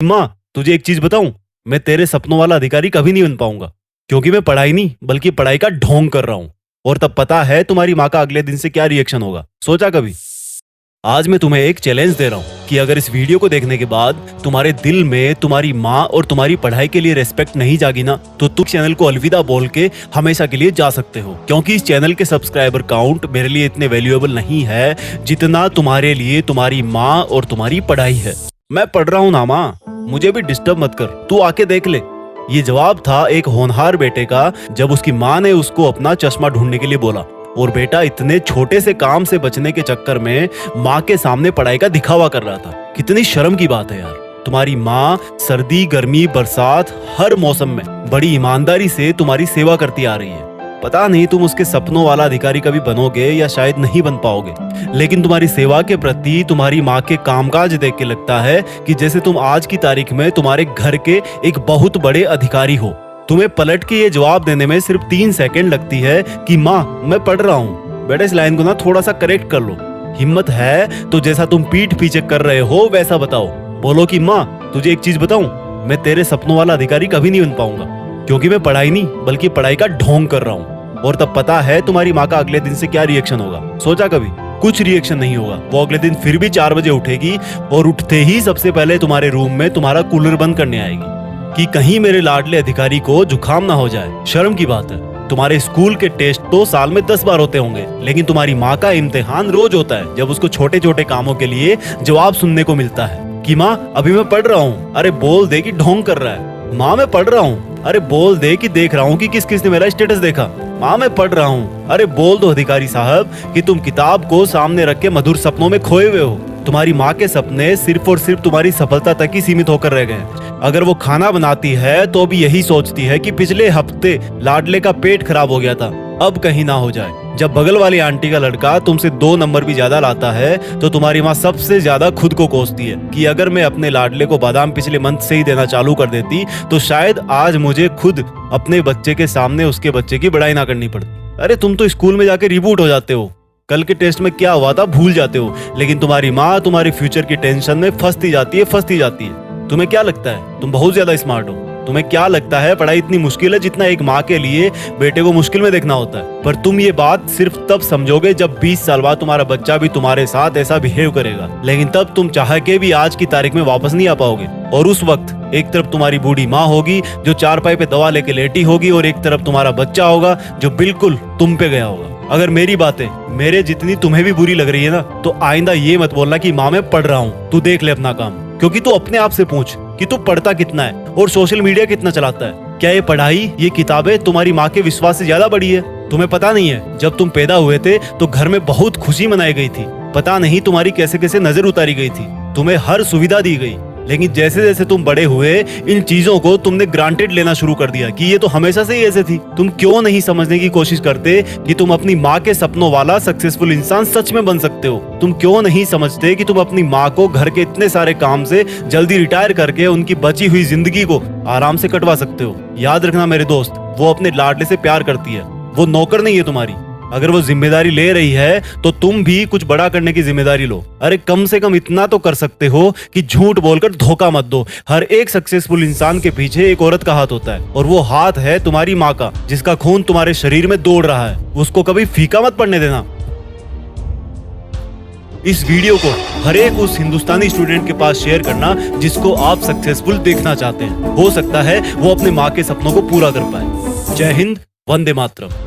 माँ, तुझे एक चीज बताऊं, मैं तेरे सपनों वाला अधिकारी कभी नहीं बन पाऊंगा, क्योंकि मैं पढ़ाई नहीं बल्कि पढ़ाई का ढोंग कर रहा हूं। और तब पता है तुम्हारी माँ का अगले दिन से क्या रिएक्शन होगा, सोचा कभी? आज मैं तुम्हें एक चैलेंज दे रहा हूं कि अगर इस वीडियो को देखने के बाद तुम्हारे दिल में तुम्हारी माँ और तुम्हारी पढ़ाई के लिए रेस्पेक्ट नहीं जागी ना, तो तुम चैनल को अलविदा बोल के हमेशा के लिए जा सकते हो। क्योंकि इस चैनल के सब्सक्राइबर काउंट मेरे लिए इतने वैल्यूएबल नहीं है जितना तुम्हारे लिए तुम्हारी माँ और तुम्हारी पढ़ाई है। मैं पढ़ रहा हूँ ना माँ, मुझे भी डिस्टर्ब मत कर, तू आके देख ले। ये जवाब था एक होनहार बेटे का जब उसकी माँ ने उसको अपना चश्मा ढूंढने के लिए बोला और बेटा इतने छोटे से काम से बचने के चक्कर में माँ के सामने पढ़ाई का दिखावा कर रहा था। कितनी शर्म की बात है यार। तुम्हारी माँ सर्दी गर्मी बरसात हर मौसम में बड़ी ईमानदारी से तुम्हारी सेवा करती आ रही है। पता नहीं तुम उसके सपनों वाला अधिकारी कभी बनोगे या शायद नहीं बन पाओगे, लेकिन तुम्हारी सेवा के प्रति तुम्हारी माँ के कामकाज देख के लगता है कि जैसे तुम आज की तारीख में तुम्हारे घर के एक बहुत बड़े अधिकारी हो। तुम्हें पलट के ये जवाब देने में सिर्फ 3 सेकंड लगती है कि माँ मैं पढ़ रहा हूँ। बेटा इस लाइन को ना थोड़ा सा करेक्ट कर लो। हिम्मत है तो जैसा तुम पीठ पीछे कर रहे हो वैसा बताओ। बोलो कि माँ तुझे एक चीज बताऊं, मैं तेरे सपनों वाला अधिकारी कभी नहीं बन पाऊंगा, क्योंकि मैं पढ़ाई नहीं बल्कि पढ़ाई का ढोंग कर रहा हूँ। और तब पता है तुम्हारी माँ का अगले दिन से क्या रिएक्शन होगा, सोचा कभी? कुछ रिएक्शन नहीं होगा। वो अगले दिन फिर भी 4 बजे उठेगी और उठते ही सबसे पहले तुम्हारे रूम में तुम्हारा कूलर बंद करने आएगी कि कहीं मेरे लाडले अधिकारी को जुकाम ना हो जाए। शर्म की बात है। तुम्हारे स्कूल के टेस्ट तो साल में 10 बार होते होंगे, लेकिन तुम्हारी माँ का इम्तिहान रोज होता है, जब उसको छोटे छोटे कामों के लिए जवाब सुनने को मिलता है कि माँ अभी मैं पढ़ रहा हूँ। अरे बोल दे कि ढोंग कर रहा है। माँ मैं पढ़ रहा हूँ। अरे बोल दे कि देख रहा हूँ कि किस किस ने मेरा स्टेटस देखा। माँ मैं पढ़ रहा हूँ। अरे बोल दो अधिकारी साहब कि तुम किताब को सामने रख के मधुर सपनों में खोए हुए हो। तुम्हारी माँ के सपने सिर्फ और सिर्फ तुम्हारी सफलता तक ही सीमित होकर रह गए। अगर वो खाना बनाती है तो भी यही सोचती है कि पिछले हफ्ते लाडले का पेट खराब हो गया था, अब कहीं ना हो जाए। जब बगल वाली आंटी का लड़का तुमसे 2 नंबर भी ज्यादा लाता है तो तुम्हारी माँ सबसे ज्यादा खुद को कोसती है कि अगर मैं अपने लाडले को बादाम पिछले मंथ से ही देना चालू कर देती तो शायद आज मुझे खुद अपने बच्चे के सामने उसके बच्चे की बड़ाई ना करनी पड़ती। अरे तुम तो स्कूल में जाके रिबूट हो जाते हो, कल के टेस्ट में क्या हुआ था भूल जाते हो, लेकिन तुम्हारी माँ तुम्हारे फ्यूचर की टेंशन में फंसती जाती है। तुम्हें क्या लगता है तुम बहुत ज्यादा स्मार्ट हो? तुम्हें क्या लगता है पढ़ाई इतनी मुश्किल है जितना एक माँ के लिए बेटे को मुश्किल में देखना होता है? पर तुम ये बात सिर्फ तब समझोगे जब 20 साल बाद तुम्हारा बच्चा भी तुम्हारे साथ ऐसा बिहेव करेगा, लेकिन तब तुम चाह के भी आज की तारीख में वापस नहीं आ पाओगे। और उस वक्त एक तरफ तुम्हारी बूढ़ी माँ होगी जो चारपाई पे दवा लेके लेटी होगी और एक तरफ तुम्हारा बच्चा होगा जो बिल्कुल तुम पे गया होगा। अगर मेरी बातें मेरे जितनी तुम्हें भी बुरी लग रही है ना, तो आइंदा ये मत बोलना कि माँ मैं पढ़ रहा हूँ, तू देख ले अपना काम। क्योंकि तू अपने आप से पूछ कि तू पढ़ता कितना है और सोशल मीडिया कितना चलाता है। क्या ये पढ़ाई, ये किताबें तुम्हारी माँ के विश्वास से ज्यादा बड़ी है? तुम्हें पता नहीं है जब तुम पैदा हुए थे तो घर में बहुत खुशी मनाई गई थी। पता नहीं तुम्हारी कैसे कैसे नजर उतारी गई थी, तुम्हें हर सुविधा दी गई, लेकिन जैसे जैसे तुम बड़े हुए इन चीजों को तुमने ग्रांटेड लेना शुरू कर दिया कि ये तो हमेशा से ही ऐसे थी। तुम क्यों नहीं समझने की कोशिश करते कि तुम अपनी माँ के सपनों वाला सक्सेसफुल इंसान सच में बन सकते हो? तुम क्यों नहीं समझते कि तुम अपनी माँ को घर के इतने सारे काम से जल्दी रिटायर करके उनकी बची हुई जिंदगी को आराम से कटवा सकते हो? याद रखना मेरे दोस्त, वो अपने लाडले से प्यार करती है, वो नौकर नहीं है तुम्हारी। अगर वो जिम्मेदारी ले रही है तो तुम भी कुछ बड़ा करने की जिम्मेदारी लो। अरे कम से कम इतना तो कर सकते हो कि झूठ बोलकर धोखा मत दो। हर एक सक्सेसफुल इंसान के पीछे एक औरत का हाथ होता है, और वो हाथ है तुम्हारी माँ का, जिसका खून तुम्हारे शरीर में दौड़ रहा है। उसको कभी फीका मत पड़ने देना। इस वीडियो को हर एक उस हिंदुस्तानी स्टूडेंट के पास शेयर करना जिसको आप सक्सेसफुल देखना चाहते हैं। हो सकता है वो अपने माँ के सपनों को पूरा कर पाए। जय हिंद, वंदे मातरम।